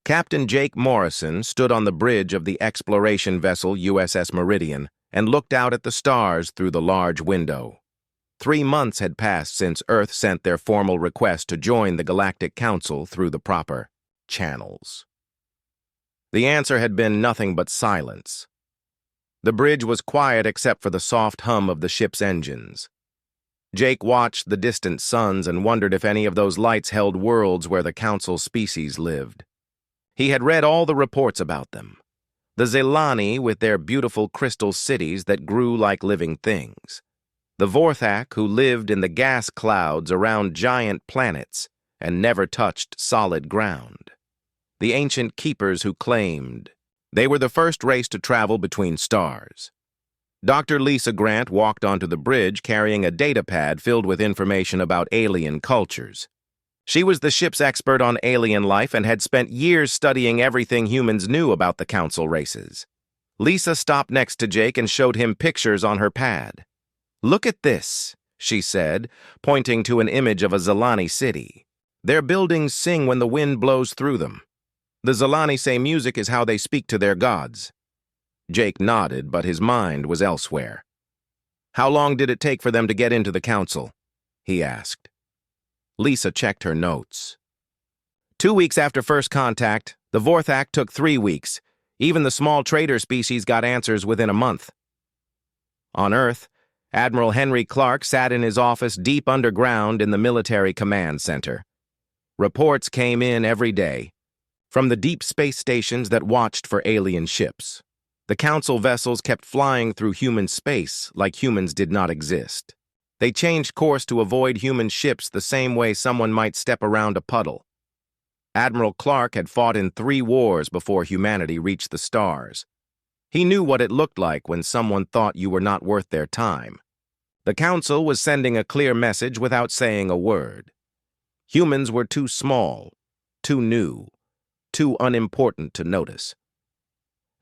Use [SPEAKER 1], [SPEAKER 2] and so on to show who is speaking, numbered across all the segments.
[SPEAKER 1] Captain Jake Morrison stood on the bridge of the exploration vessel USS Meridian and looked out at the stars through the large window. 3 months had passed since Earth sent their formal request to join the Galactic Council through the proper channels. The answer had been nothing but silence. The bridge was quiet except for the soft hum of the ship's engines. Jake watched the distant suns and wondered if any of those lights held worlds where the Council species lived. He had read all the reports about them. The Zelani with their beautiful crystal cities that grew like living things. The Vorthak who lived in the gas clouds around giant planets and never touched solid ground. The ancient keepers who claimed they were the first race to travel between stars. Dr. Lisa Grant walked onto the bridge carrying a datapad filled with information about alien cultures. She was the ship's expert on alien life and had spent years studying everything humans knew about the Council races. Lisa stopped next to Jake and showed him pictures on her pad. "Look at this," she said, pointing to an image of a Zelani city. "Their buildings sing when the wind blows through them. The Zelani say music is how they speak to their gods." Jake nodded, but his mind was elsewhere. "How long did it take for them to get into the Council?" he asked. Lisa checked her notes. 2 weeks after first contact, the Vorthak took 3 weeks. Even the small trader species got answers within a month. On Earth, Admiral Henry Clark sat in his office deep underground in the Military Command Center. Reports came in every day, from the deep space stations that watched for alien ships. The Council vessels kept flying through human space like humans did not exist. They changed course to avoid human ships the same way someone might step around a puddle. Admiral Clark had fought in 3 wars before humanity reached the stars. He knew what it looked like when someone thought you were not worth their time. The Council was sending a clear message without saying a word. Humans were too small, too new, too unimportant to notice.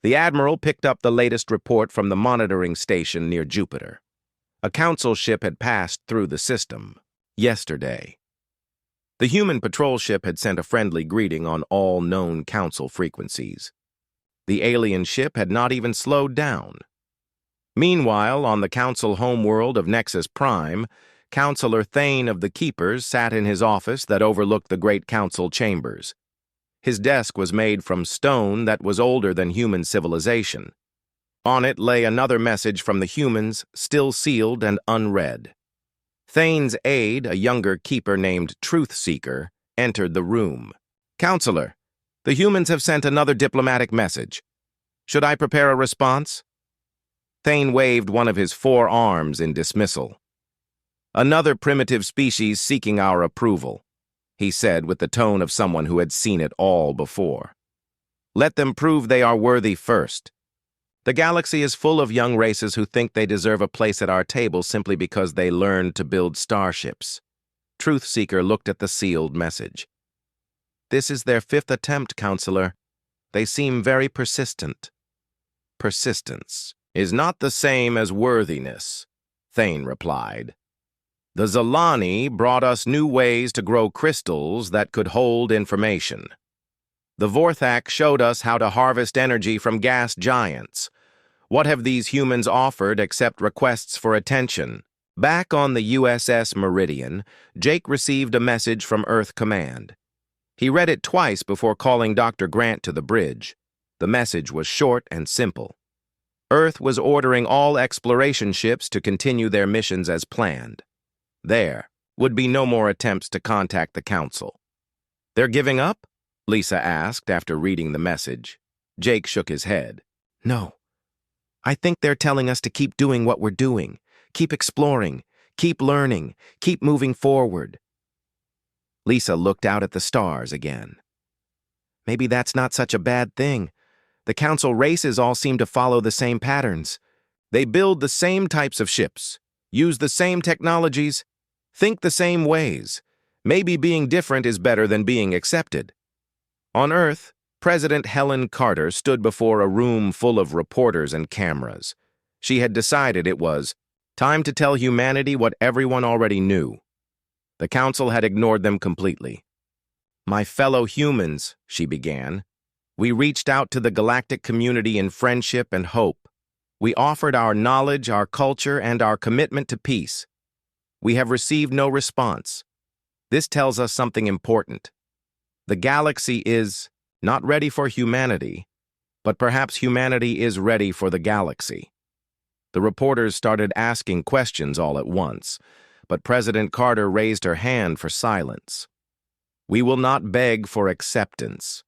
[SPEAKER 1] The Admiral picked up the latest report from the monitoring station near Jupiter. A Council ship had passed through the system yesterday. The human patrol ship had sent a friendly greeting on all known Council frequencies. The alien ship had not even slowed down. Meanwhile, on the Council homeworld of Nexus Prime, Counselor Thane of the Keepers sat in his office that overlooked the Great Council chambers. His desk was made from stone that was older than human civilization. On it lay another message from the humans, still sealed and unread. Thane's aide, a younger keeper named Truth Seeker, entered the room. "Counselor, the humans have sent another diplomatic message. Should I prepare a response?" Thane waved one of his 4 arms in dismissal. "Another primitive species seeking our approval," he said with the tone of someone who had seen it all before. "Let them prove they are worthy first. The galaxy is full of young races who think they deserve a place at our table simply because they learned to build starships." Truth Seeker looked at the sealed message. "This is their 5th attempt, Counselor. They seem very persistent." "Persistence is not the same as worthiness," Thane replied. "The Zelani brought us new ways to grow crystals that could hold information. The Vorthak showed us how to harvest energy from gas giants. What have these humans offered except requests for attention?" Back on the USS Meridian, Jake received a message from Earth Command. He read it twice before calling Dr. Grant to the bridge. The message was short and simple. Earth was ordering all exploration ships to continue their missions as planned. There would be no more attempts to contact the Council. "They're giving up?" Lisa asked after reading the message. Jake shook his head. "No. I think they're telling us to keep doing what we're doing, keep exploring, keep learning, keep moving forward." Lisa looked out at the stars again. "Maybe that's not such a bad thing. The Council races all seem to follow the same patterns. They build the same types of ships, use the same technologies, think the same ways. Maybe being different is better than being accepted." On Earth, President Helen Carter stood before a room full of reporters and cameras. She had decided it was time to tell humanity what everyone already knew. The Council had ignored them completely. "My fellow humans," she began, We reached out to the galactic community in friendship and hope. We offered our knowledge, our culture, and our commitment to peace. We have received no response. This tells us something important. The galaxy is not ready for humanity, but perhaps humanity is ready for the galaxy. The reporters started asking questions all at once, but President Carter raised her hand for silence. We will not beg for acceptance.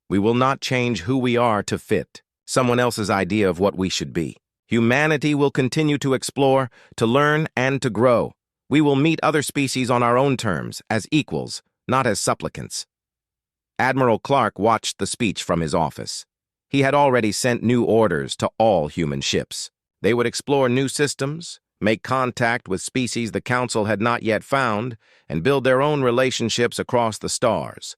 [SPEAKER 1] We will not change who we are to fit someone else's idea of what we should be. Humanity will continue to explore, to learn, and to grow. We will meet other species on our own terms, as equals, not as supplicants. Admiral Clark watched the speech from his office. He had already sent new orders to all human ships. They would explore new systems, make contact with species the Council had not yet found, and build their own relationships across the stars.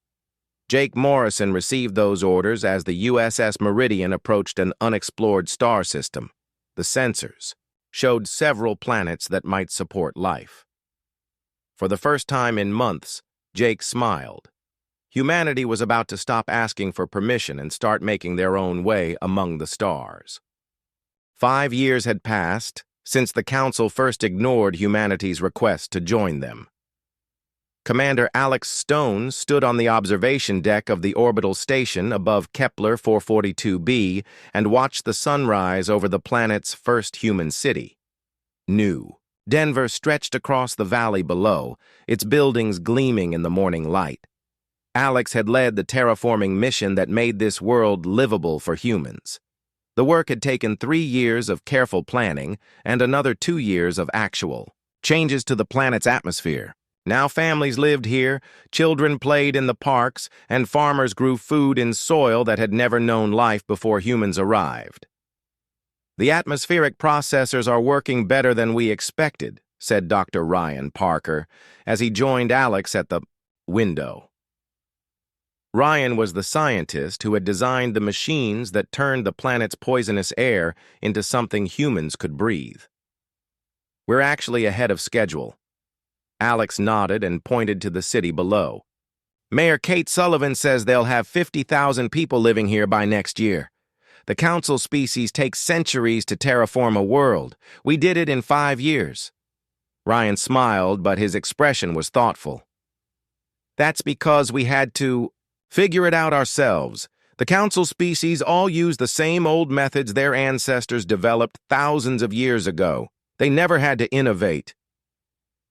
[SPEAKER 1] Jake Morrison received those orders as the USS Meridian approached an unexplored star system. The sensors showed several planets that might support life. For the first time in months, Jake smiled. Humanity was about to stop asking for permission and start making their own way among the stars. 5 years had passed since the Council first ignored humanity's request to join them. Commander Alex Stone stood on the observation deck of the orbital station above Kepler 442b and watched the sunrise over the planet's first human city. New Denver stretched across the valley below, its buildings gleaming in the morning light. Alex had led the terraforming mission that made this world livable for humans. The work had taken 3 years of careful planning and another 2 years of actual changes to the planet's atmosphere. Now families lived here, children played in the parks, and farmers grew food in soil that had never known life before humans arrived. The atmospheric processors are working better than we expected, said Dr. Ryan Parker, as he joined Alex at the window. Ryan was the scientist who had designed the machines that turned the planet's poisonous air into something humans could breathe. We're actually ahead of schedule. Alex nodded and pointed to the city below. Mayor Kate Sullivan says they'll have 50,000 people living here by next year. The Council species takes centuries to terraform a world. We did it in 5 years. Ryan smiled, but his expression was thoughtful. That's because we had to figure it out ourselves. The Council species all use the same old methods their ancestors developed thousands of years ago. They never had to innovate.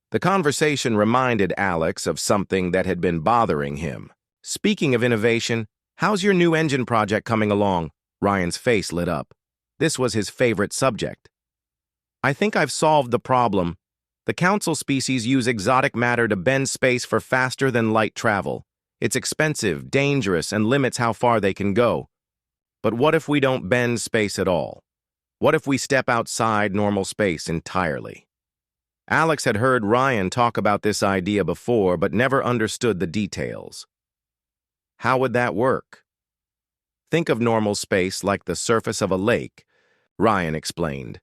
[SPEAKER 1] The conversation reminded Alex of something that had been bothering him. Speaking of innovation, how's your new engine project coming along? Ryan's face lit up. This was his favorite subject. I think I've solved the problem. The Council species use exotic matter to bend space for faster than light travel. It's expensive, dangerous, and limits how far they can go. But what if we don't bend space at all? What if we step outside normal space entirely? Alex had heard Ryan talk about this idea before, but never understood the details. How would that work? Think of normal space like the surface of a lake, Ryan explained.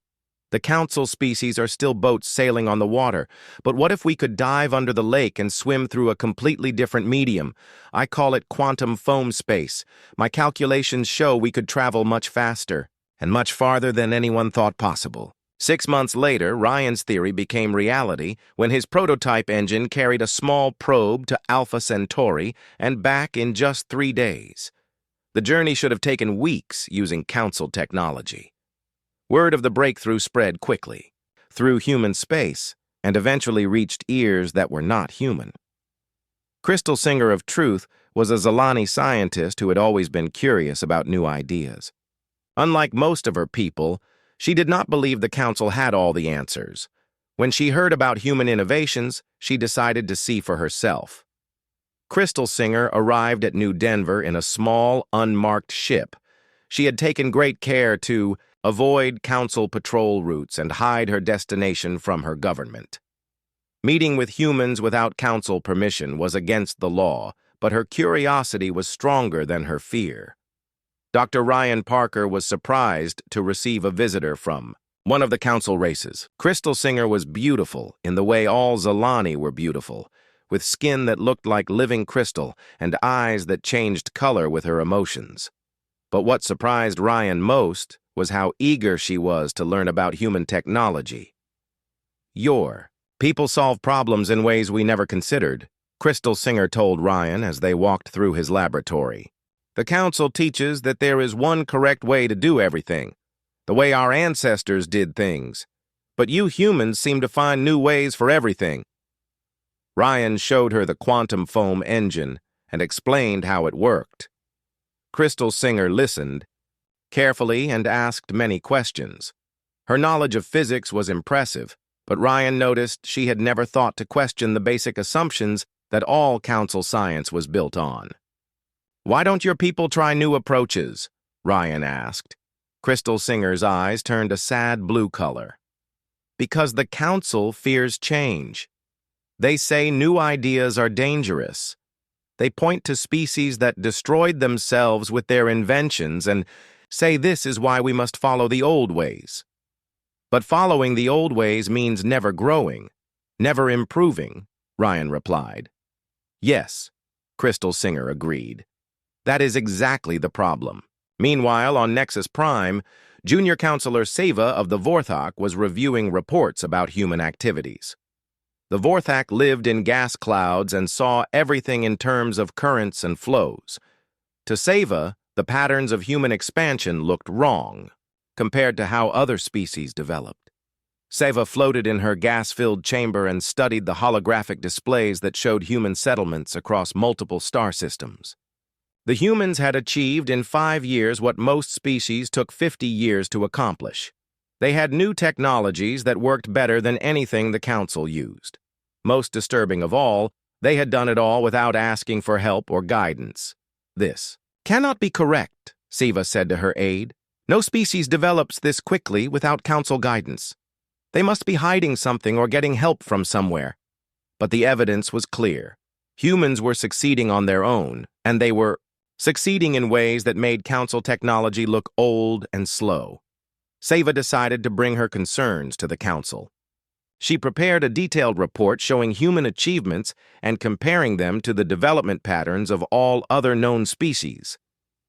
[SPEAKER 1] The Council species are still boats sailing on the water, but what if we could dive under the lake and swim through a completely different medium? I call it quantum foam space. My calculations show we could travel much faster, and much farther than anyone thought possible. 6 months later, Ryan's theory became reality when his prototype engine carried a small probe to Alpha Centauri and back in just 3 days. The journey should have taken weeks using Council technology. Word of the breakthrough spread quickly, through human space, and eventually reached ears that were not human. Crystal Singer of Truth was a Zalani scientist who had always been curious about new ideas. Unlike most of her people, she did not believe the Council had all the answers. When she heard about human innovations, she decided to see for herself. Crystal Singer arrived at New Denver in a small, unmarked ship. She had taken great care to avoid Council patrol routes and hide her destination from her government. Meeting with humans without Council permission was against the law, but her curiosity was stronger than her fear. Dr. Ryan Parker was surprised to receive a visitor from one of the Council races. Crystal Singer was beautiful in the way all Zalani were beautiful, with skin that looked like living crystal and eyes that changed color with her emotions. But what surprised Ryan most was how eager she was to learn about human technology. People solve problems in ways we never considered, Crystal Singer told Ryan as they walked through his laboratory. The Council teaches that there is one correct way to do everything, the way our ancestors did things. But you humans seem to find new ways for everything. Ryan showed her the quantum foam engine and explained how it worked. Crystal Singer listened carefully and asked many questions. Her knowledge of physics was impressive, but Ryan noticed she had never thought to question the basic assumptions that all Council science was built on. "Why don't your people try new approaches?" Ryan asked. Crystal Singer's eyes turned a sad blue color. "Because the Council fears change. They say new ideas are dangerous. They point to species that destroyed themselves with their inventions and say this is why we must follow the old ways. But following the old ways means never growing, never improving," Ryan replied. "Yes," Crystal Singer agreed. "That is exactly the problem." Meanwhile, on Nexus Prime, Junior Counselor Seva of the Vorthok was reviewing reports about human activities. The Vorthok lived in gas clouds and saw everything in terms of currents and flows. To Seva, the patterns of human expansion looked wrong compared to how other species developed. Seva floated in her gas-filled chamber and studied the holographic displays that showed human settlements across multiple star systems. The humans had achieved in 5 years what most species took 50 years to accomplish. They had new technologies that worked better than anything the Council used. Most disturbing of all, they had done it all without asking for help or guidance. "This cannot be correct," Seva said to her aide. "No species develops this quickly without Council guidance. They must be hiding something or getting help from somewhere." But the evidence was clear. Humans were succeeding on their own, and they were succeeding in ways that made Council technology look old and slow. Seva decided to bring her concerns to the Council. She prepared a detailed report showing human achievements and comparing them to the development patterns of all other known species.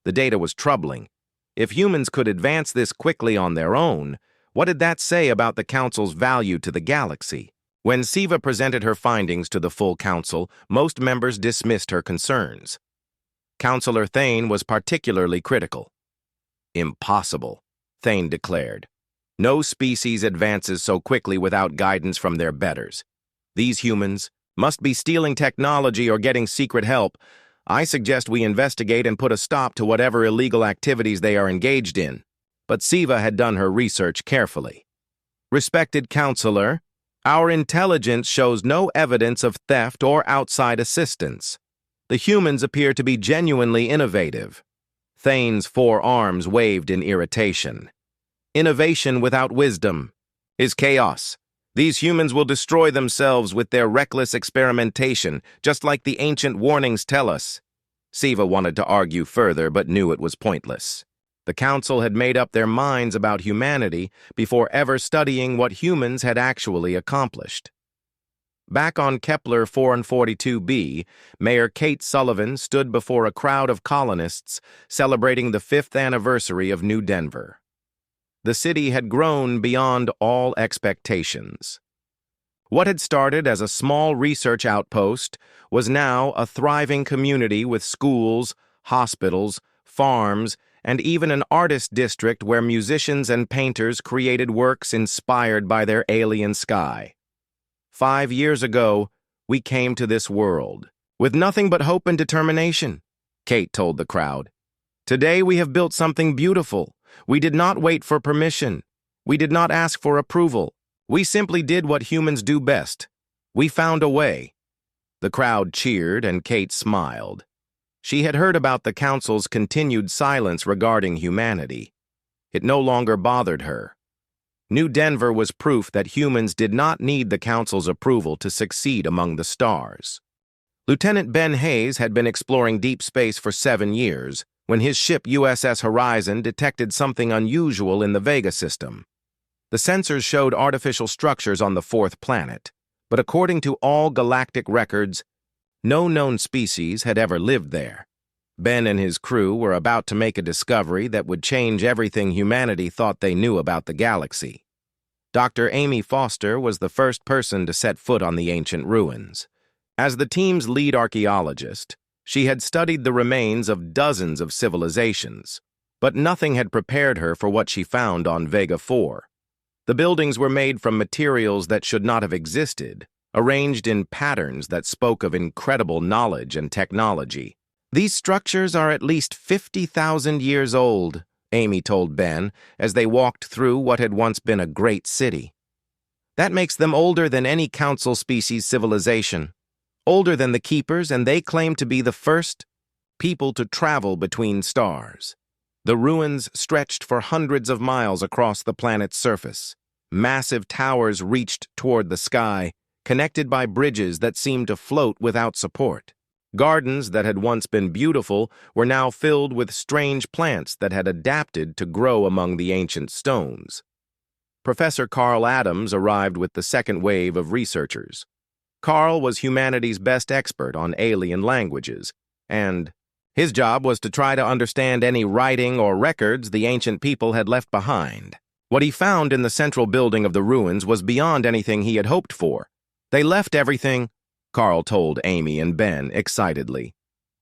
[SPEAKER 1] The data was troubling. If humans could advance this quickly on their own, what did that say about the Council's value to the galaxy? When Seva presented her findings to the full Council, most members dismissed her concerns. Counselor Thane was particularly critical. "Impossible," Thane declared. "No species advances so quickly without guidance from their betters. These humans must be stealing technology or getting secret help. I suggest we investigate and put a stop to whatever illegal activities they are engaged in." But Seva had done her research carefully. "Respected Counselor, our intelligence shows no evidence of theft or outside assistance. The humans appear to be genuinely innovative." Thane's 4 arms waved in irritation. "Innovation without wisdom is chaos. These humans will destroy themselves with their reckless experimentation, just like the ancient warnings tell us." Seva wanted to argue further, but knew it was pointless. The Council had made up their minds about humanity before ever studying what humans had actually accomplished. Back on Kepler 442b, Mayor Kate Sullivan stood before a crowd of colonists celebrating the 5th anniversary of New Denver. The city had grown beyond all expectations. What had started as a small research outpost was now a thriving community with schools, hospitals, farms, and even an artist district where musicians and painters created works inspired by their alien sky. 5 years ago, we came to this world with nothing but hope and determination, Kate told the crowd. Today we have built something beautiful. We did not wait for permission. We did not ask for approval. We simply did what humans do best. We found a way. The crowd cheered and Kate smiled. She had heard about the Council's continued silence regarding humanity. It no longer bothered her. New Denver was proof that humans did not need the Council's approval to succeed among the stars. Lieutenant Ben Hayes had been exploring deep space for 7 years when his ship USS Horizon detected something unusual in the Vega system. The sensors showed artificial structures on the 4th planet, but according to all galactic records, no known species had ever lived there. Ben and his crew were about to make a discovery that would change everything humanity thought they knew about the galaxy. Dr. Amy Foster was the first person to set foot on the ancient ruins. As the team's lead archaeologist, she had studied the remains of dozens of civilizations, but nothing had prepared her for what she found on Vega 4. The buildings were made from materials that should not have existed, arranged in patterns that spoke of incredible knowledge and technology. "These structures are at least 50,000 years old," Amy told Ben as they walked through what had once been a great city. "That makes them older than any council species civilization, older than the Keepers, and they claim to be the first people to travel between stars." The ruins stretched for hundreds of miles across the planet's surface. Massive towers reached toward the sky, connected by bridges that seemed to float without support. Gardens that had once been beautiful were now filled with strange plants that had adapted to grow among the ancient stones. Professor Carl Adams arrived with the second wave of researchers. Carl was humanity's best expert on alien languages, and his job was to try to understand any writing or records the ancient people had left behind. What he found in the central building of the ruins was beyond anything he had hoped for. "They left everything," Carl told Amy and Ben excitedly.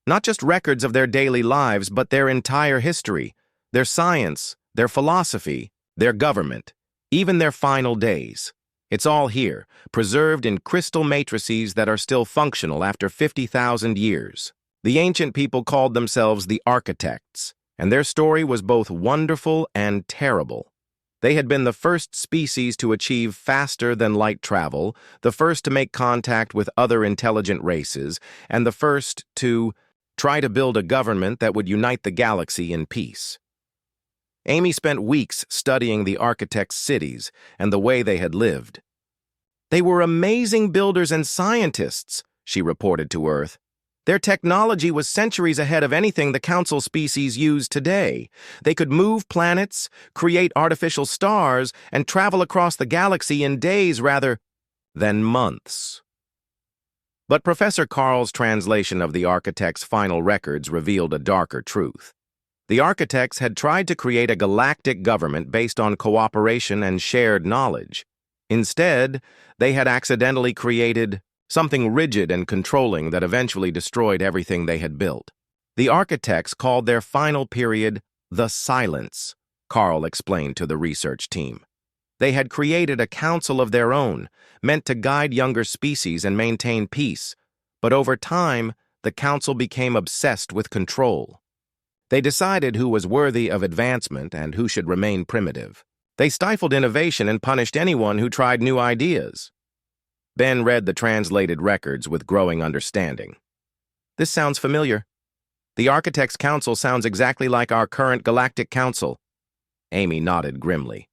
[SPEAKER 1] "Not just records of their daily lives, but their entire history, their science, their philosophy, their government, even their final days. It's all here, preserved in crystal matrices that are still functional after 50,000 years. The ancient people called themselves the architects, and their story was both wonderful and terrible. They had been the first species to achieve faster-than-light travel, the first to make contact with other intelligent races, and the first to try to build a government that would unite the galaxy in peace." Amy spent weeks studying the architects' cities and the way they had lived. "They were amazing builders and scientists," she reported to Earth. "Their technology was centuries ahead of anything the council species use today. They could move planets, create artificial stars, and travel across the galaxy in days rather than months." But Professor Carl's translation of the architects' final records revealed a darker truth. The architects had tried to create a galactic government based on cooperation and shared knowledge. Instead, they had accidentally created something rigid and controlling that eventually destroyed everything they had built. The architects called their final period the Silence, Carl explained to the research team. They had created a council of their own, meant to guide younger species and maintain peace, but over time, the council became obsessed with control. They decided who was worthy of advancement and who should remain primitive. They stifled innovation and punished anyone who tried new ideas. Ben read the translated records with growing understanding. "This sounds familiar. The Architects' Council sounds exactly like our current Galactic Council." Amy nodded grimly.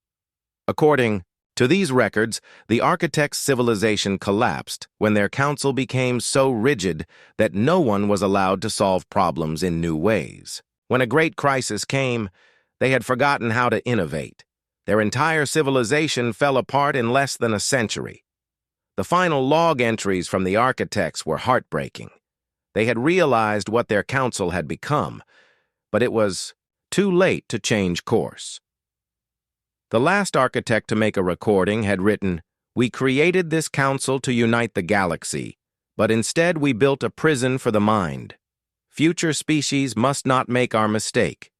[SPEAKER 1] "According to these records, the Architects' civilization collapsed when their council became so rigid that no one was allowed to solve problems in new ways. When a great crisis came, they had forgotten how to innovate. Their entire civilization fell apart in less than a century. The final log entries from the architects were heartbreaking. They had realized what their council had become, but it was too late to change course. The last architect to make a recording had written, "We created this council to unite the galaxy, but instead we built a prison for the mind. Future species must not make our mistake.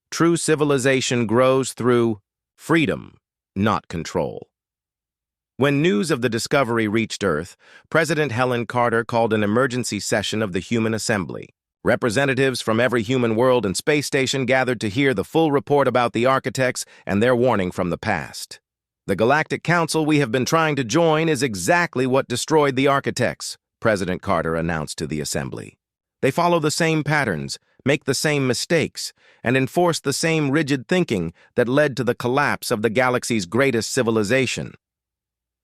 [SPEAKER 1] True civilization grows through freedom, not control." When news of the discovery reached Earth, President Helen Carter called an emergency session of the Human Assembly. Representatives from every human world and space station gathered to hear the full report about the architects and their warning from the past. "The Galactic Council we have been trying to join is exactly what destroyed the architects," President Carter announced to the Assembly. "They follow the same patterns, make the same mistakes, and enforce the same rigid thinking that led to the collapse of the galaxy's greatest civilization."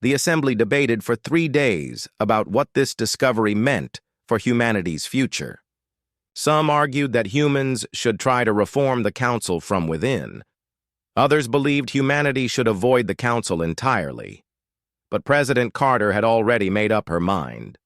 [SPEAKER 1] The Assembly debated for 3 days about what this discovery meant for humanity's future. Some argued that humans should try to reform the Council from within. Others believed humanity should avoid the Council entirely. but President Carter had already made up her mind.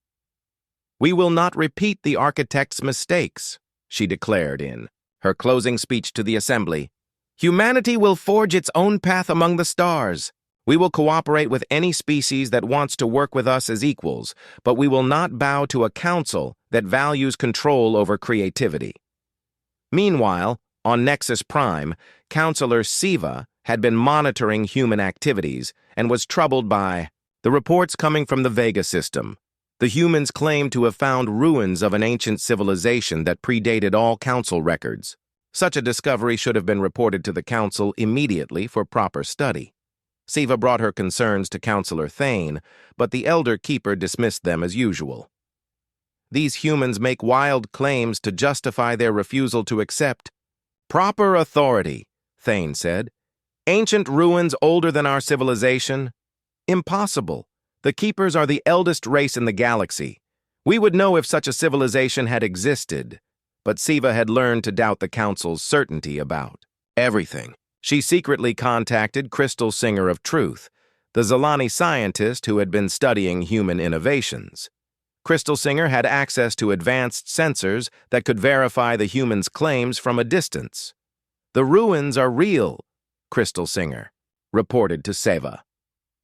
[SPEAKER 1] "We will not repeat the architect's mistakes," she declared in her closing speech to the Assembly. "Humanity will forge its own path among the stars. We will cooperate with any species that wants to work with us as equals, but we will not bow to a council that values control over creativity." Meanwhile, on Nexus Prime, Counselor Siva had been monitoring human activities and was troubled by the reports coming from the Vega system. The humans claimed to have found ruins of an ancient civilization that predated all council records. Such a discovery should have been reported to the council immediately for proper study. Siva brought her concerns to Counselor Thane, but the Elder Keeper dismissed them as usual. "These humans make wild claims to justify their refusal to accept proper authority," Thane said. "Ancient ruins older than our civilization? Impossible. The Keepers are the eldest race in the galaxy. We would know if such a civilization had existed." But Siva had learned to doubt the Council's certainty about everything. She secretly contacted Crystal Singer of Truth, the Zalani scientist who had been studying human innovations. Crystal Singer had access to advanced sensors that could verify the humans' claims from a distance. "The ruins are real," Crystal Singer reported to Seva.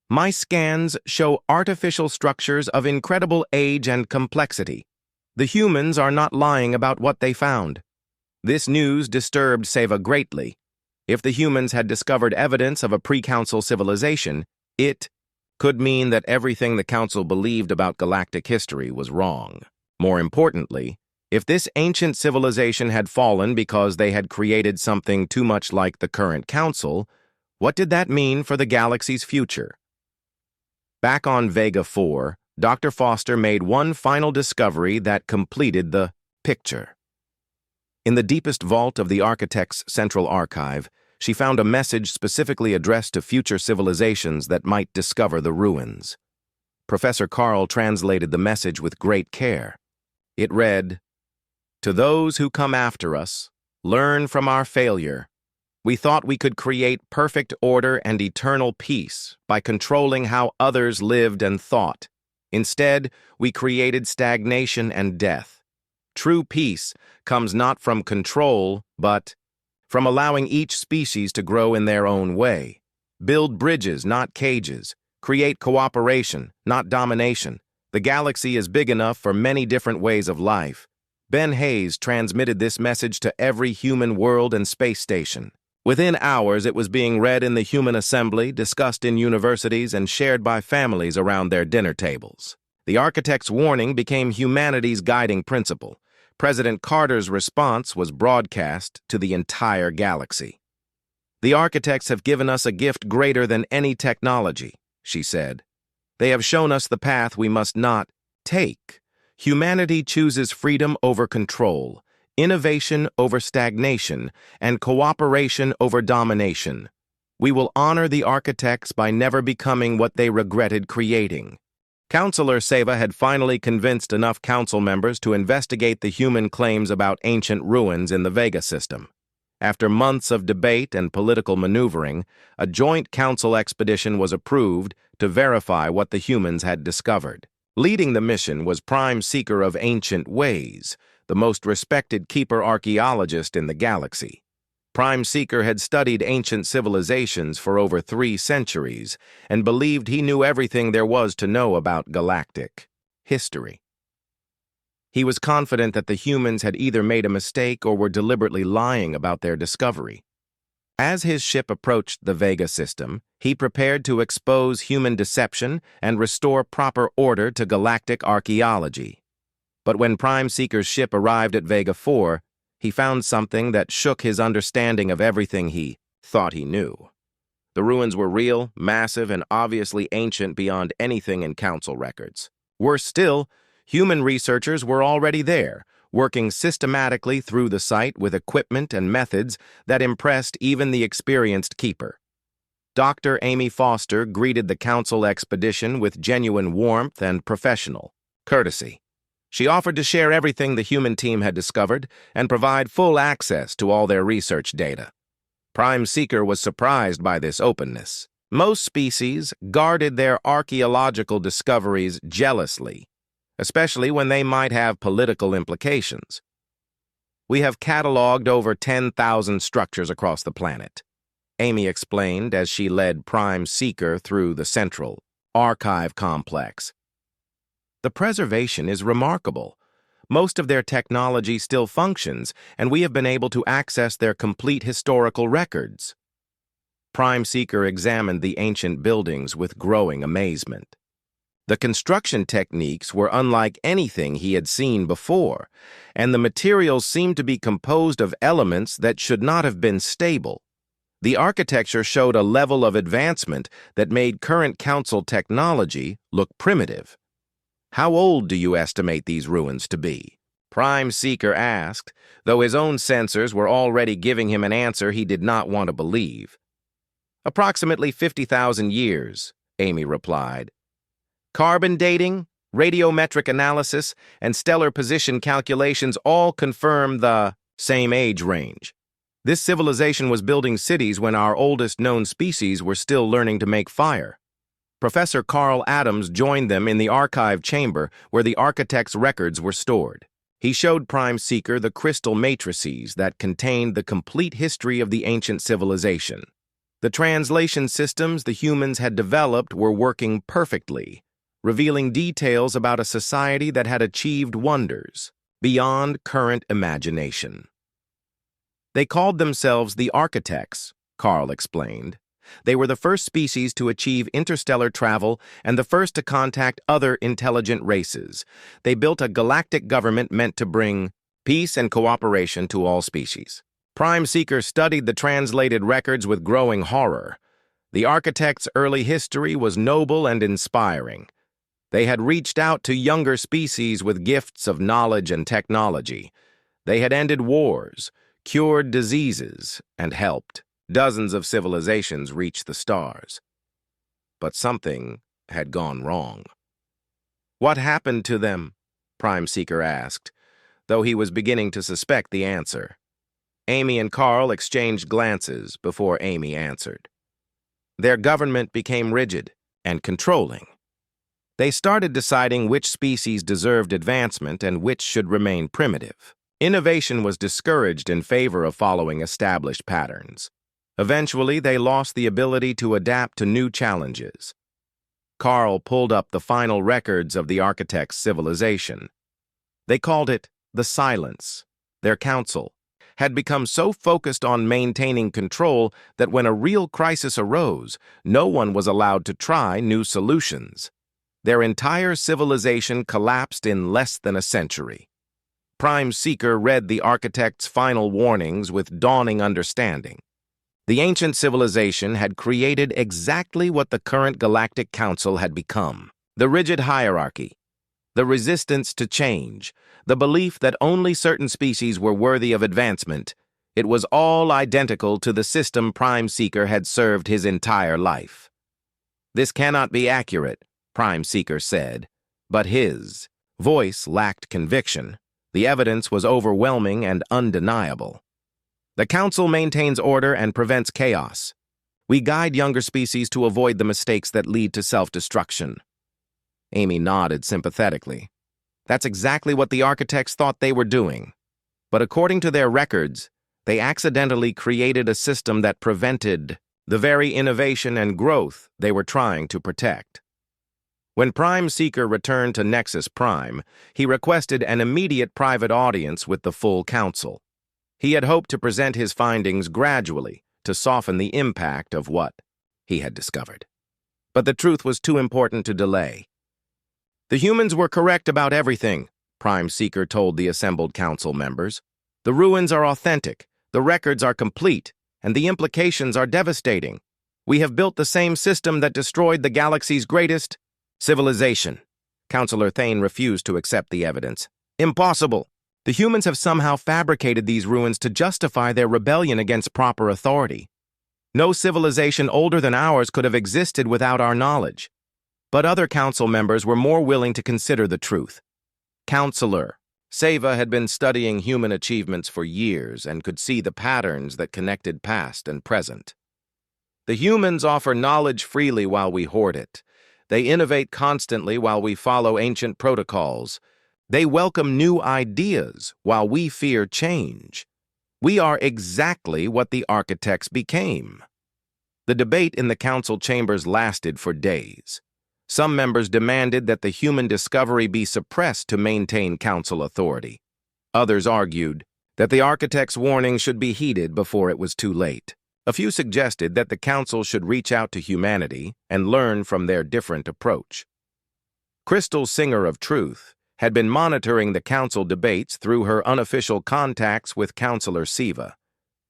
[SPEAKER 1] "My scans show artificial structures of incredible age and complexity. The humans are not lying about what they found." This news disturbed Seva greatly. If the humans had discovered evidence of a pre-council civilization, it could mean that everything the council believed about galactic history was wrong. More importantly, if this ancient civilization had fallen because they had created something too much like the current council, what did that mean for the galaxy's future? Back on Vega 4, Dr. Foster made one final discovery that completed the picture. In the deepest vault of the Architect's Central Archive, she found a message specifically addressed to future civilizations that might discover the ruins. Professor Carl translated the message with great care. It read, "To those who come after us, learn from our failure. We thought we could create perfect order and eternal peace by controlling how others lived and thought. Instead, we created stagnation and death. True peace comes not from control, but from allowing each species to grow in their own way. Build bridges, not cages. Create cooperation, not domination. The galaxy is big enough for many different ways of life." Ben Hayes transmitted this message to every human world and space station. Within hours, it was being read in the human assembly, discussed in universities, and shared by families around their dinner tables. The architect's warning became humanity's guiding principle. President Carter's response was broadcast to the entire galaxy. "The architects have given us a gift greater than any technology," she said. "They have shown us the path we must not take. Humanity chooses freedom over control, innovation over stagnation, and cooperation over domination. We will honor the architects by never becoming what they regretted creating." Counselor Seva had finally convinced enough council members to investigate the human claims about ancient ruins in the Vega system. After months of debate and political maneuvering, a joint council expedition was approved to verify what the humans had discovered. Leading the mission was Prime Seeker of Ancient Ways, the most respected keeper archaeologist in the galaxy. Prime Seeker had studied ancient civilizations for over 3 centuries and believed he knew everything there was to know about galactic history. He was confident that the humans had either made a mistake or were deliberately lying about their discovery. As his ship approached the Vega system, he prepared to expose human deception and restore proper order to galactic archaeology. But when Prime Seeker's ship arrived at Vega 4, he found something that shook his understanding of everything he thought he knew. The ruins were real, massive, and obviously ancient beyond anything in council records. Worse still, human researchers were already there, working systematically through the site with equipment and methods that impressed even the experienced keeper. Dr. Amy Foster greeted the council expedition with genuine warmth and professional courtesy. She offered to share everything the human team had discovered and provide full access to all their research data. Prime Seeker was surprised by this openness. Most species guarded their archaeological discoveries jealously, especially when they might have political implications. We have cataloged over 10,000 structures across the planet, Amy explained as she led Prime Seeker through the central archive complex. The preservation is remarkable. Most of their technology still functions, and we have been able to access their complete historical records. Prime Seeker examined the ancient buildings with growing amazement. The construction techniques were unlike anything he had seen before, and the materials seemed to be composed of elements that should not have been stable. The architecture showed a level of advancement that made current council technology look primitive. How old do you estimate these ruins to be? Prime Seeker asked, though his own sensors were already giving him an answer he did not want to believe. Approximately 50,000 years, Amy replied. Carbon dating, radiometric analysis, and stellar position calculations all confirm the same age range. This civilization was building cities when our oldest known species were still learning to make fire. Professor Carl Adams joined them in the archive chamber where the architect's records were stored. He showed Prime Seeker the crystal matrices that contained the complete history of the ancient civilization. The translation systems the humans had developed were working perfectly, revealing details about a society that had achieved wonders beyond current imagination. They called themselves the Architects, Carl explained. They were the first species to achieve interstellar travel and the first to contact other intelligent races. They built a galactic government meant to bring peace and cooperation to all species. Prime Seeker studied the translated records with growing horror. The Architects' early history was noble and inspiring. They had reached out to younger species with gifts of knowledge and technology. They had ended wars, cured diseases, and helped dozens of civilizations reach the stars. But something had gone wrong. What happened to them? Prime Seeker asked, though he was beginning to suspect the answer. Amy and Carl exchanged glances before Amy answered. Their government became rigid and controlling. They started deciding which species deserved advancement and which should remain primitive. Innovation was discouraged in favor of following established patterns. Eventually, they lost the ability to adapt to new challenges. Carl pulled up the final records of the Architects' civilization. They called it the Silence. Their council had become so focused on maintaining control that when a real crisis arose, no one was allowed to try new solutions. Their entire civilization collapsed in less than a century. Prime Seeker read the Architects' final warnings with dawning understanding. The ancient civilization had created exactly what the current Galactic Council had become. The rigid hierarchy, the resistance to change, the belief that only certain species were worthy of advancement. It was all identical to the system Prime Seeker had served his entire life. This cannot be accurate, Prime Seeker said, but his voice lacked conviction. The evidence was overwhelming and undeniable. The Council maintains order and prevents chaos. We guide younger species to avoid the mistakes that lead to self-destruction. Amy nodded sympathetically. That's exactly what the Architects thought they were doing. But according to their records, they accidentally created a system that prevented the very innovation and growth they were trying to protect. When Prime Seeker returned to Nexus Prime, he requested an immediate private audience with the full council. He had hoped to present his findings gradually to soften the impact of what he had discovered. But the truth was too important to delay. The humans were correct about everything, Prime Seeker told the assembled council members. The ruins are authentic, the records are complete, and the implications are devastating. We have built the same system that destroyed the galaxy's greatest civilization. Councillor Thane refused to accept the evidence. Impossible! The humans have somehow fabricated these ruins to justify their rebellion against proper authority. No civilization older than ours could have existed without our knowledge. But other council members were more willing to consider the truth. Councillor Seva had been studying human achievements for years and could see the patterns that connected past and present. The humans offer knowledge freely while we hoard it. They innovate constantly while we follow ancient protocols. They welcome new ideas while we fear change. We are exactly what the architects became. The debate in the council chambers lasted for days. Some members demanded that the human discovery be suppressed to maintain council authority. Others argued that the architects' warning should be heeded before it was too late. A few suggested that the council should reach out to humanity and learn from their different approach. Crystal Singer of Truth had been monitoring the council debates through her unofficial contacts with Counselor Siva.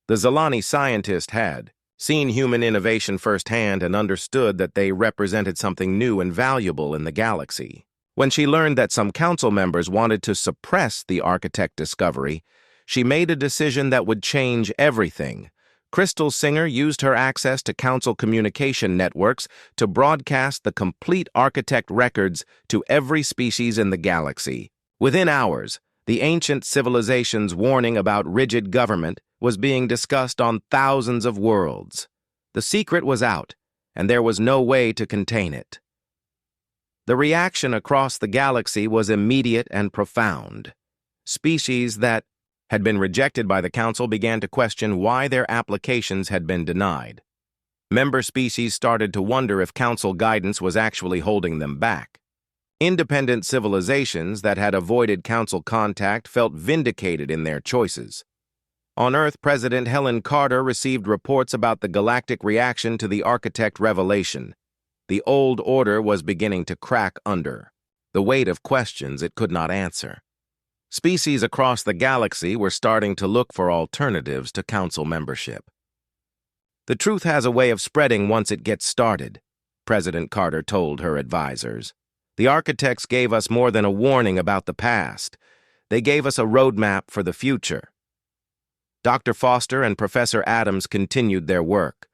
[SPEAKER 1] The Zalani scientist had seen human innovation firsthand and understood that they represented something new and valuable in the galaxy. When she learned that some council members wanted to suppress the architect discovery, she made a decision that would change everything. Crystal Singer used her access to council communication networks to broadcast the complete architect records to every species in the galaxy. Within hours, the ancient civilization's warning about rigid government was being discussed on thousands of worlds. The secret was out, and there was no way to contain it. The reaction across the galaxy was immediate and profound. Species that had been rejected by the council began to question why their applications had been denied. Member species started to wonder if council guidance was actually holding them back. Independent civilizations that had avoided council contact felt vindicated in their choices. On Earth, President Helen Carter received reports about the galactic reaction to the architect revelation. The old order was beginning to crack under the weight of questions it could not answer. Species across the galaxy were starting to look for alternatives to council membership. The truth has a way of spreading once it gets started, President Carter told her advisors. The architects gave us more than a warning about the past. They gave us a roadmap for the future. Dr. Foster and Professor Adams continued their work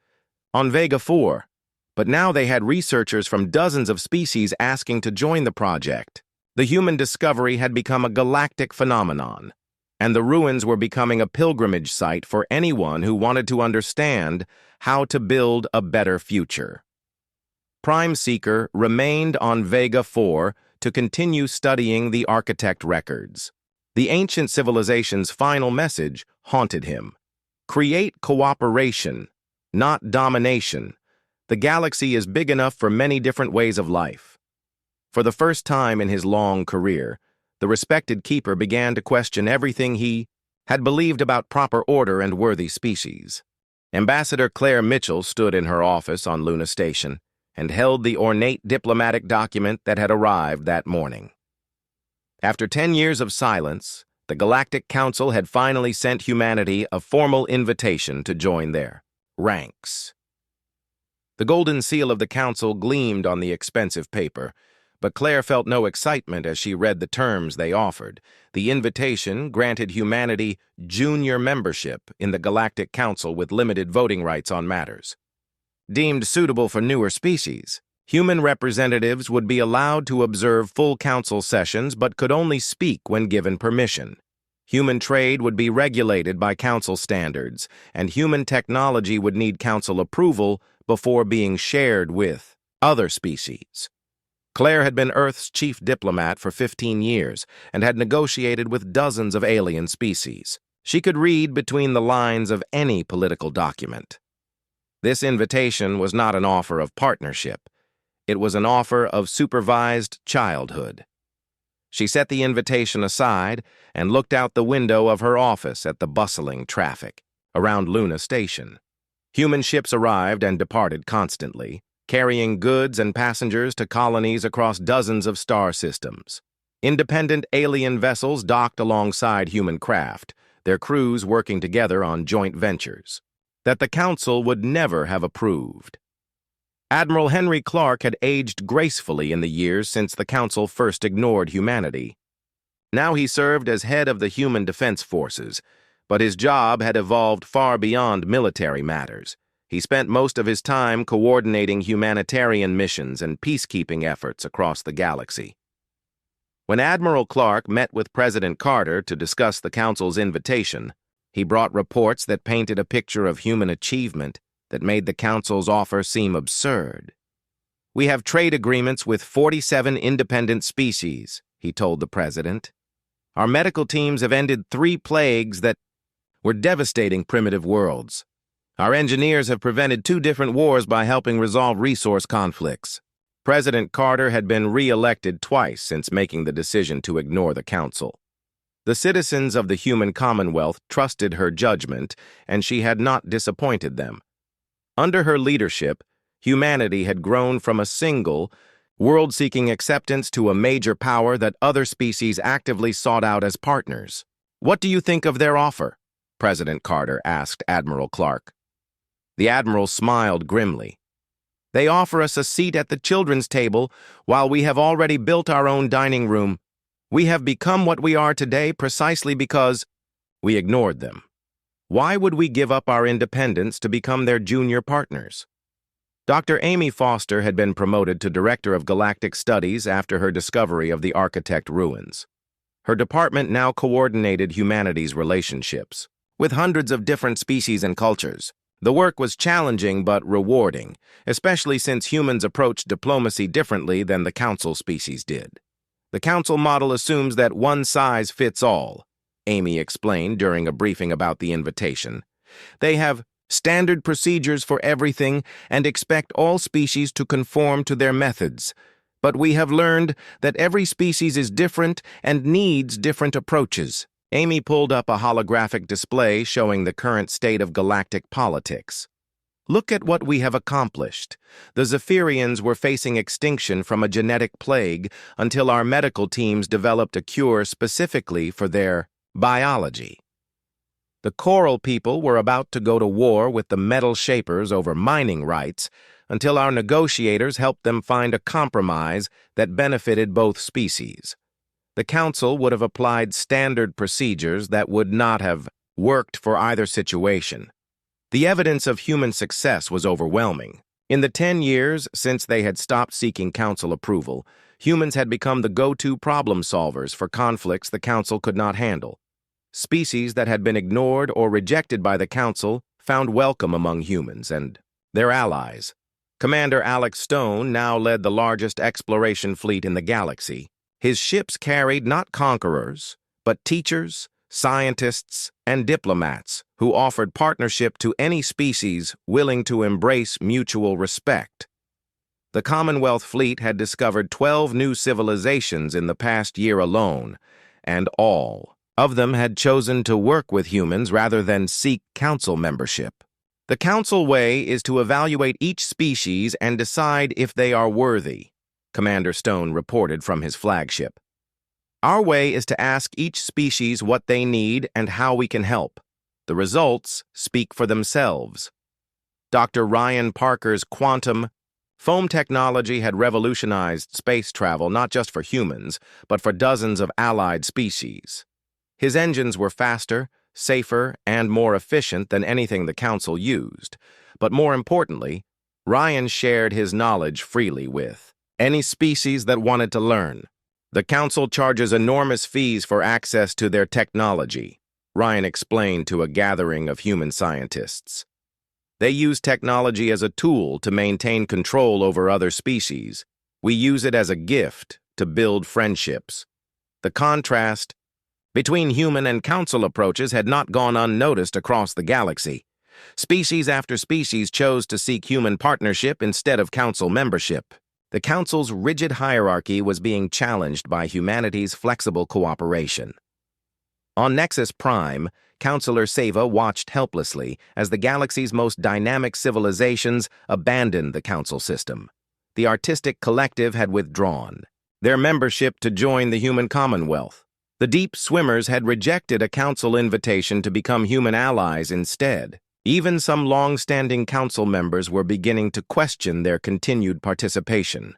[SPEAKER 1] on Vega 4, but now they had researchers from dozens of species asking to join the project. The human discovery had become a galactic phenomenon, and the ruins were becoming a pilgrimage site for anyone who wanted to understand how to build a better future. Prime Seeker remained on Vega 4 to continue studying the architect records. The ancient civilization's final message haunted him. Create cooperation, not domination. The galaxy is big enough for many different ways of life. For the first time in his long career, the respected keeper began to question everything he had believed about proper order and worthy species. Ambassador Claire Mitchell stood in her office on Luna Station and held the ornate diplomatic document that had arrived that morning. After 10 years of silence, the Galactic Council had finally sent humanity a formal invitation to join their ranks. The golden seal of the Council gleamed on the expensive paper, but Claire felt no excitement as she read the terms they offered. The invitation granted humanity junior membership in the Galactic Council with limited voting rights on matters deemed suitable for newer species. Human representatives would be allowed to observe full council sessions but could only speak when given permission. Human trade would be regulated by council standards, and human technology would need council approval before being shared with other species. Claire had been Earth's chief diplomat for 15 years and had negotiated with dozens of alien species. She could read between the lines of any political document. This invitation was not an offer of partnership. It was an offer of supervised childhood. She set the invitation aside and looked out the window of her office at the bustling traffic around Luna Station. Human ships arrived and departed constantly, carrying goods and passengers to colonies across dozens of star systems. Independent alien vessels docked alongside human craft, their crews working together on joint ventures that the Council would never have approved. Admiral Henry Clark had aged gracefully in the years since the Council first ignored humanity. Now he served as head of the Human Defense Forces, but his job had evolved far beyond military matters. He spent most of his time coordinating humanitarian missions and peacekeeping efforts across the galaxy. When Admiral Clark met with President Carter to discuss the Council's invitation, he brought reports that painted a picture of human achievement that made the Council's offer seem absurd. "We have trade agreements with 47 independent species," he told the president. "Our medical teams have ended 3 plagues that were devastating primitive worlds. Our engineers have prevented 2 different wars by helping resolve resource conflicts." President Carter had been re-elected twice since making the decision to ignore the Council. The citizens of the human Commonwealth trusted her judgment, and she had not disappointed them. Under her leadership, humanity had grown from a single, world-seeking acceptance to a major power that other species actively sought out as partners. "What do you think of their offer?" President Carter asked Admiral Clark. The Admiral smiled grimly. "They offer us a seat at the children's table while we have already built our own dining room. We have become what we are today precisely because we ignored them. Why would we give up our independence to become their junior partners?" Dr. Amy Foster had been promoted to Director of Galactic Studies after her discovery of the Architect ruins. Her department now coordinated humanity's relationships with hundreds of different species and cultures. The work was challenging but rewarding, especially since humans approached diplomacy differently than the Council species did. "The Council model assumes that one size fits all," Amy explained during a briefing about the invitation. "They have standard procedures for everything and expect all species to conform to their methods. But we have learned that every species is different and needs different approaches." Amy pulled up a holographic display showing the current state of galactic politics. "Look at what we have accomplished. The Zephyrians were facing extinction from a genetic plague until our medical teams developed a cure specifically for their biology. The Coral people were about to go to war with the Metal Shapers over mining rights until our negotiators helped them find a compromise that benefited both species. The Council would have applied standard procedures that would not have worked for either situation. The evidence of human success was overwhelming. In the 10 years since they had stopped seeking Council approval, humans had become the go-to problem solvers for conflicts the Council could not handle. Species that had been ignored or rejected by the Council found welcome among humans and their allies. Commander Alex Stone now led the largest exploration fleet in the galaxy. His ships carried not conquerors, but teachers, scientists, and diplomats who offered partnership to any species willing to embrace mutual respect. The Commonwealth Fleet had discovered 12 new civilizations in the past year alone, and all of them had chosen to work with humans rather than seek Council membership. "The Council way is to evaluate each species and decide if they are worthy," Commander Stone reported from his flagship. "Our way is to ask each species what they need and how we can help. The results speak for themselves." Dr. Ryan Parker's quantum foam technology had revolutionized space travel not just for humans, but for dozens of allied species. His engines were faster, safer, and more efficient than anything the Council used. But more importantly, Ryan shared his knowledge freely with any species that wanted to learn. "The Council charges enormous fees for access to their technology," Ryan explained to a gathering of human scientists. "They use technology as a tool to maintain control over other species. We use it as a gift to build friendships." The contrast between human and Council approaches had not gone unnoticed across the galaxy. Species after species chose to seek human partnership instead of Council membership. The Council's rigid hierarchy was being challenged by humanity's flexible cooperation. On Nexus Prime, Counselor Seva watched helplessly as the galaxy's most dynamic civilizations abandoned the Council system. The artistic collective had withdrawn their membership to join the human Commonwealth. The Deep Swimmers had rejected a Council invitation to become human allies instead. Even some long-standing Council members were beginning to question their continued participation.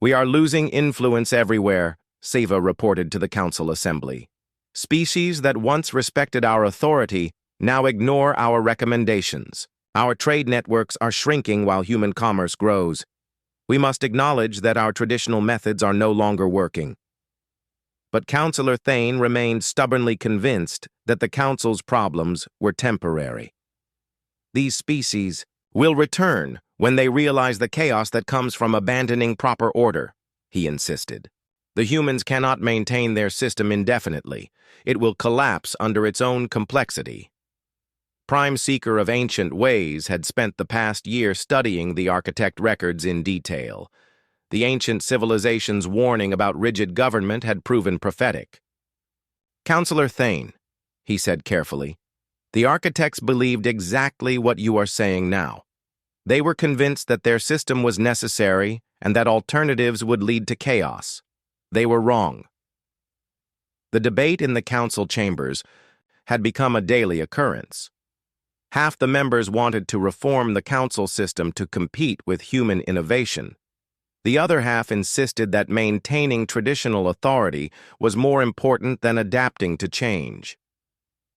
[SPEAKER 1] "We are losing influence everywhere," Seva reported to the Council Assembly. "Species that once respected our authority now ignore our recommendations. Our trade networks are shrinking while human commerce grows. We must acknowledge that our traditional methods are no longer working." But Counselor Thane remained stubbornly convinced that the Council's problems were temporary. "These species "Will return when they realize the chaos that comes from abandoning proper order," he insisted. "The humans cannot maintain their system indefinitely. It will collapse under its own complexity." Prime Seeker of Ancient Ways had spent the past year studying the architect records in detail. The ancient civilization's warning about rigid government had proven prophetic. "Counselor Thane," he said carefully, "the architects believed exactly what you are saying now. They were convinced that their system was necessary and that alternatives would lead to chaos. They were wrong." The debate in the council chambers had become a daily occurrence. Half the members wanted to reform the council system to compete with human innovation. The other half insisted that maintaining traditional authority was more important than adapting to change.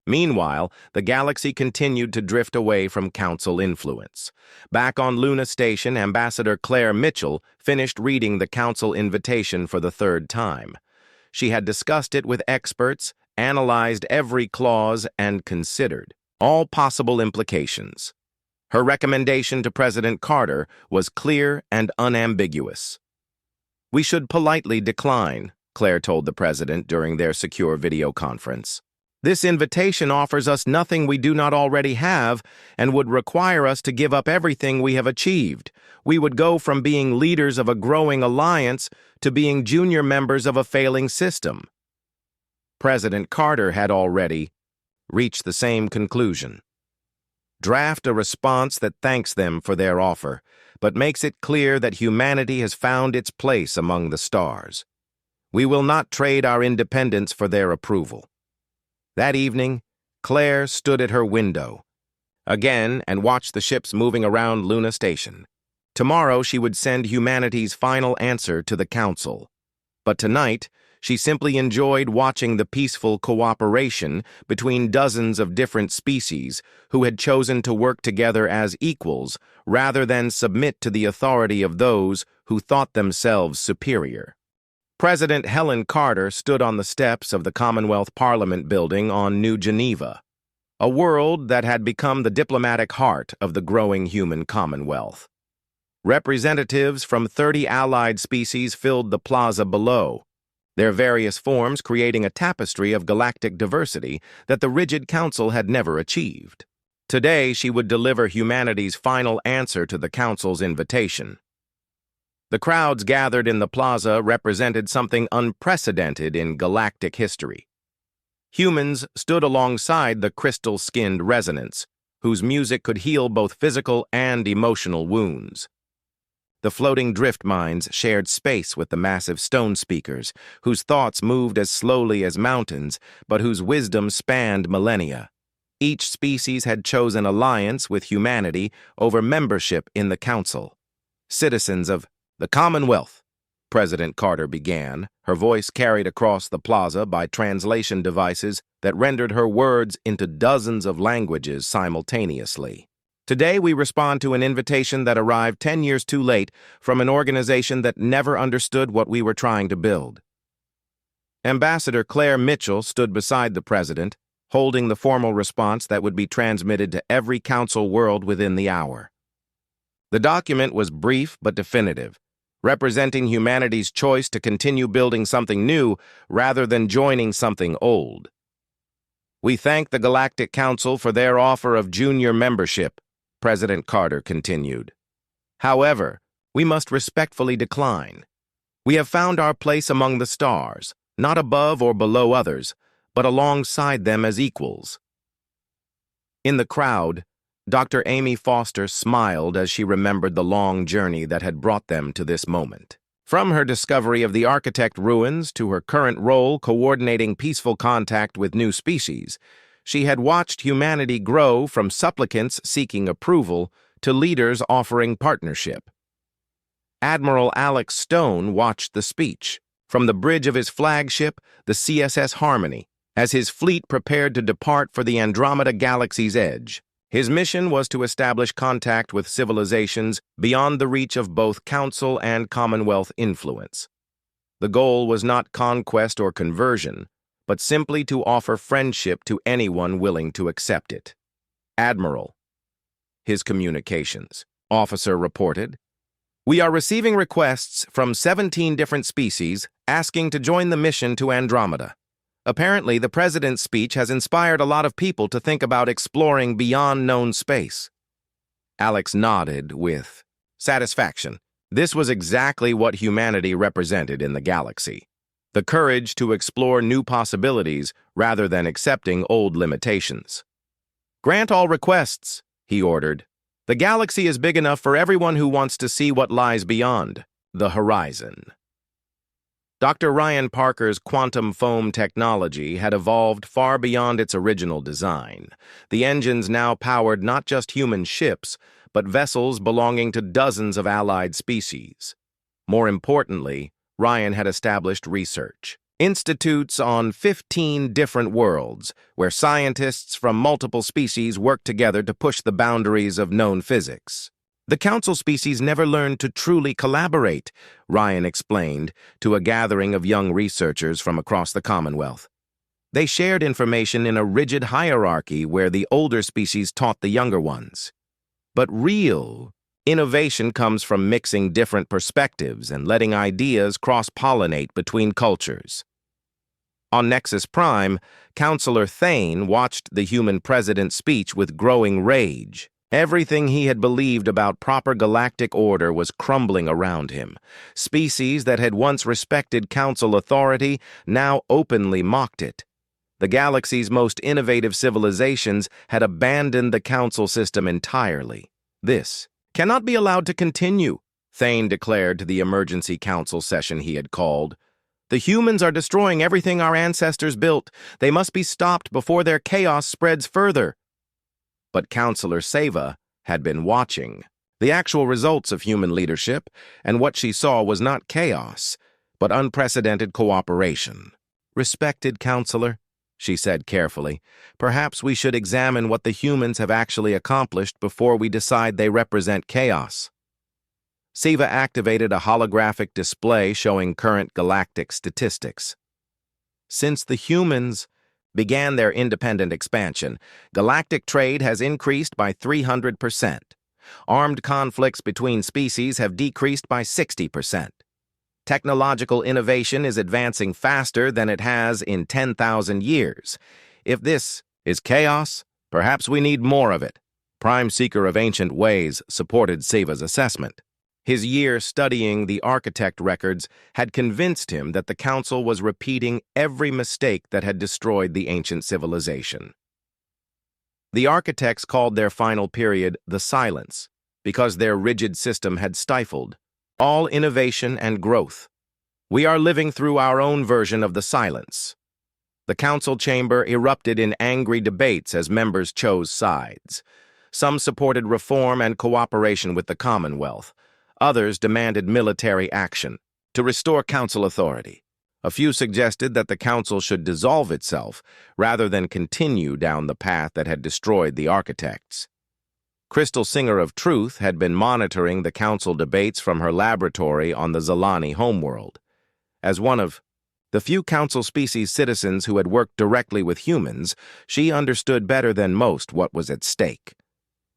[SPEAKER 1] Meanwhile, the galaxy continued to drift away from council influence. Back on Luna Station, Ambassador Claire Mitchell finished reading the council invitation for the third time. She had discussed it with experts, analyzed every clause, and considered all possible implications. Her recommendation to President Carter was clear and unambiguous. "We should politely decline," Claire told the president during their secure video conference. "This invitation offers us nothing we do not already have and would require us to give up everything we have achieved. We would go from being leaders of a growing alliance to being junior members of a failing system." President Carter had already reached the same conclusion. "Draft a response that thanks them for their offer, but makes it clear that humanity has found its place among the stars. We will not trade our independence for their approval." That evening, Claire stood at her window again and watched the ships moving around Luna Station. Tomorrow she would send humanity's final answer to the Council. But tonight, she simply enjoyed watching the peaceful cooperation between dozens of different species who had chosen to work together as equals rather than submit to the authority of those who thought themselves superior. President Helen Carter stood on the steps of the Commonwealth Parliament building on New Geneva, a world that had become the diplomatic heart of the growing human commonwealth. Representatives from 30 allied species filled the plaza below, their various forms creating a tapestry of galactic diversity that the rigid council had never achieved. Today, she would deliver humanity's final answer to the council's invitation. The crowds gathered in the plaza represented something unprecedented in galactic history. Humans stood alongside the crystal-skinned resonance, whose music could heal both physical and emotional wounds. The floating drift mines shared space with the massive stone speakers, whose thoughts moved as slowly as mountains, but whose wisdom spanned millennia. Each species had chosen alliance with humanity over membership in the Council. "Citizens of the Commonwealth," President Carter began, her voice carried across the plaza by translation devices that rendered her words into dozens of languages simultaneously. "Today we respond to an invitation that arrived 10 years too late from an organization that never understood what we were trying to build." Ambassador Claire Mitchell stood beside the president, holding the formal response that would be transmitted to every council world within the hour. The document was brief but definitive, representing humanity's choice to continue building something new rather than joining something old. "We thank the Galactic Council for their offer of junior membership," President Carter continued. "However, we must respectfully decline. We have found our place among the stars, not above or below others, but alongside them as equals." In the crowd, Dr. Amy Foster smiled as she remembered the long journey that had brought them to this moment. From her discovery of the architect ruins to her current role coordinating peaceful contact with new species, she had watched humanity grow from supplicants seeking approval to leaders offering partnership. Admiral Alex Stone watched the speech from the bridge of his flagship, the CSS Harmony, as his fleet prepared to depart for the Andromeda Galaxy's edge. His mission was to establish contact with civilizations beyond the reach of both Council and Commonwealth influence. The goal was not conquest or conversion, but simply to offer friendship to anyone willing to accept it. "Admiral," his communications officer reported. "We are receiving requests from 17 different species asking to join the mission to Andromeda. Apparently, the president's speech has inspired a lot of people to think about exploring beyond known space." Alex nodded with satisfaction. This was exactly what humanity represented in the galaxy. The courage to explore new possibilities rather than accepting old limitations. "Grant all requests," he ordered. "The galaxy is big enough for everyone who wants to see what lies beyond the horizon." Dr. Ryan Parker's quantum foam technology had evolved far beyond its original design. The engines now powered not just human ships, but vessels belonging to dozens of allied species. More importantly, Ryan had established research institutes on 15 different worlds, where scientists from multiple species work together to push the boundaries of known physics. "The Council species never learned to truly collaborate," Ryan explained to a gathering of young researchers from across the Commonwealth. "They shared information in a rigid hierarchy where the older species taught the younger ones. But real innovation comes from mixing different perspectives and letting ideas cross-pollinate between cultures." On Nexus Prime, Counselor Thane watched the human president's speech with growing rage. Everything he had believed about proper galactic order was crumbling around him. Species that had once respected Council authority now openly mocked it. The galaxy's most innovative civilizations had abandoned the Council system entirely. "This cannot be allowed to continue," Thane declared to the emergency council session he had called. "The humans are destroying everything our ancestors built. They must be stopped before their chaos spreads further." But Counselor Seva had been watching the actual results of human leadership, and what she saw was not chaos, but unprecedented cooperation. "Respected Counselor," she said carefully, "perhaps we should examine what the humans have actually accomplished before we decide they represent chaos." Seva activated a holographic display showing current galactic statistics. Since the humans began their independent expansion, galactic trade has increased by 300%. Armed conflicts between species have decreased by 60%. Technological innovation is advancing faster than it has in 10,000 years. If this is chaos, perhaps we need more of it. Prime Seeker of Ancient Ways supported Seva's assessment. His year studying the architect records had convinced him that the Council was repeating every mistake that had destroyed the ancient civilization. The architects called their final period the Silence, because their rigid system had stifled all innovation and growth. "We are living through our own version of the Silence." The council chamber erupted in angry debates as members chose sides. Some supported reform and cooperation with the Commonwealth. Others demanded military action to restore council authority. A few suggested that the council should dissolve itself rather than continue down the path that had destroyed the architects. Crystal Singer of Truth had been monitoring the council debates from her laboratory on the Zalani homeworld. As one of the few council species citizens who had worked directly with humans, she understood better than most what was at stake.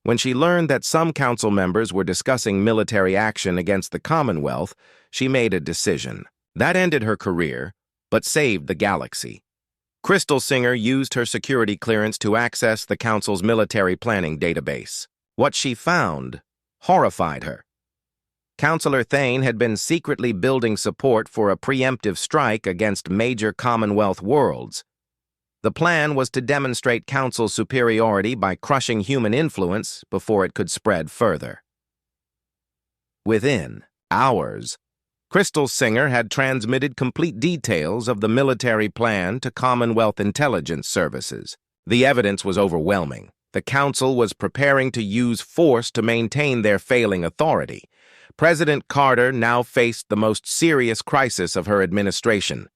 [SPEAKER 1] When she learned that some council members were discussing military action against the Commonwealth, she made a decision. That ended her career, but saved the galaxy. Crystal Singer used her security clearance to access the Council's military planning database. What she found horrified her. Counselor Thane had been secretly building support for a preemptive strike against major Commonwealth worlds. The plan was to demonstrate Council superiority by crushing human influence before it could spread further. Within hours, Crystal Singer had transmitted complete details of the military plan to Commonwealth intelligence services. The evidence was overwhelming. The Council was preparing to use force to maintain their failing authority. President Carter now faced the most serious crisis of her administration.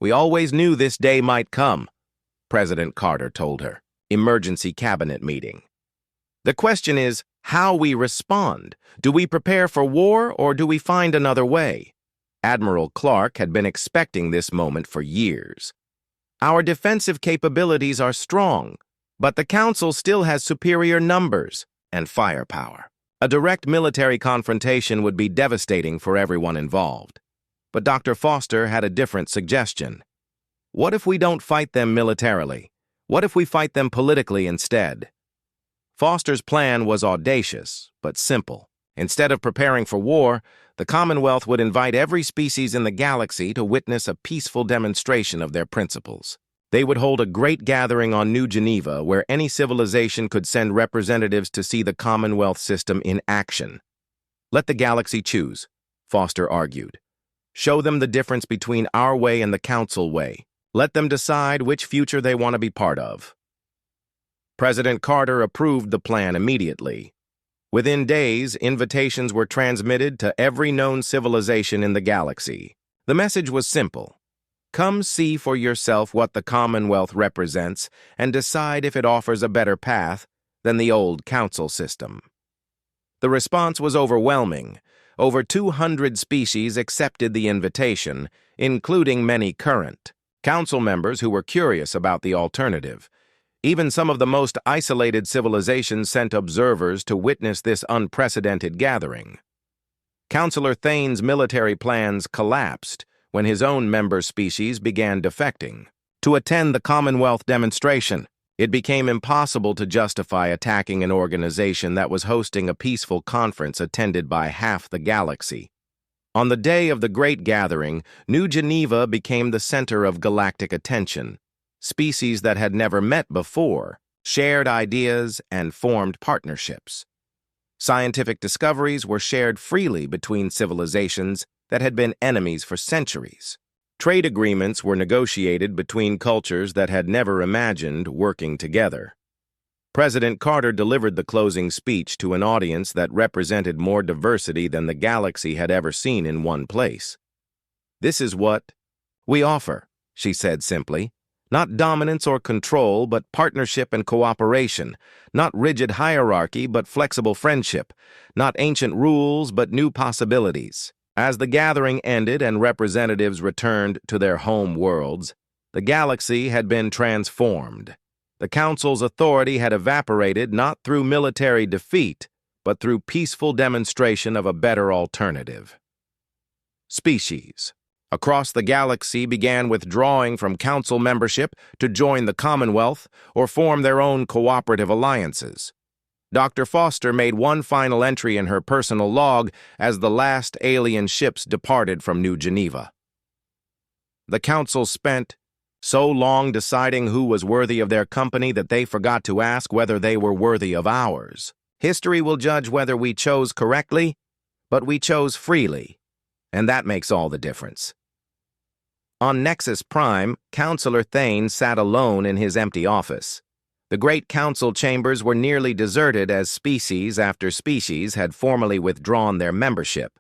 [SPEAKER 1] "We always knew this day might come," President Carter told her. Emergency cabinet meeting. "The question is how we respond. Do we prepare for war or do we find another way?" Admiral Clark had been expecting this moment for years. "Our defensive capabilities are strong, but the Council still has superior numbers," and firepower. A direct military confrontation would be devastating for everyone involved. But Dr. Foster had a different suggestion. What if we don't fight them militarily? What if we fight them politically instead? Foster's plan was audacious, but simple. Instead of preparing for war, the Commonwealth would invite every species in the galaxy to witness a peaceful demonstration of their principles. They would hold a great gathering on New Geneva where any civilization could send representatives to see the Commonwealth system in action. Let the galaxy choose, Foster argued. Show them the difference between our way and the Council way. Let them decide which future they want to be part of. President Carter approved the plan immediately. Within days, invitations were transmitted to every known civilization in the galaxy. The message was simple. Come see for yourself what the Commonwealth represents and decide if it offers a better path than the old council system. The response was overwhelming. Over 200 species accepted the invitation, including many current council members who were curious about the alternative. Even some of the most isolated civilizations sent observers to witness this unprecedented gathering. Councillor Thane's military plans collapsed when his own member species began defecting. To attend the Commonwealth demonstration, it became impossible to justify attacking an organization that was hosting a peaceful conference attended by half the galaxy. On the day of the Great Gathering, New Geneva became the center of galactic attention. Species that had never met before shared ideas and formed partnerships. Scientific discoveries were shared freely between civilizations that had been enemies for centuries. Trade agreements were negotiated between cultures that had never imagined working together. President Carter delivered the closing speech to an audience that represented more diversity than the galaxy had ever seen in one place. "This is what we offer," she said simply. "Not dominance or control, but partnership and cooperation. Not rigid hierarchy, but flexible friendship. Not ancient rules, but new possibilities." As the gathering ended and representatives returned to their home worlds, the galaxy had been transformed. The Council's authority had evaporated not through military defeat, but through peaceful demonstration of a better alternative. Species across the galaxy began withdrawing from Council membership to join the Commonwealth or form their own cooperative alliances. Dr. Foster made one final entry in her personal log as the last alien ships departed from New Geneva. The Council spent so long deciding who was worthy of their company that they forgot to ask whether they were worthy of ours. History will judge whether we chose correctly, but we chose freely, and that makes all the difference. On Nexus Prime, Councillor Thane sat alone in his empty office. The great council chambers were nearly deserted as species after species had formally withdrawn their membership.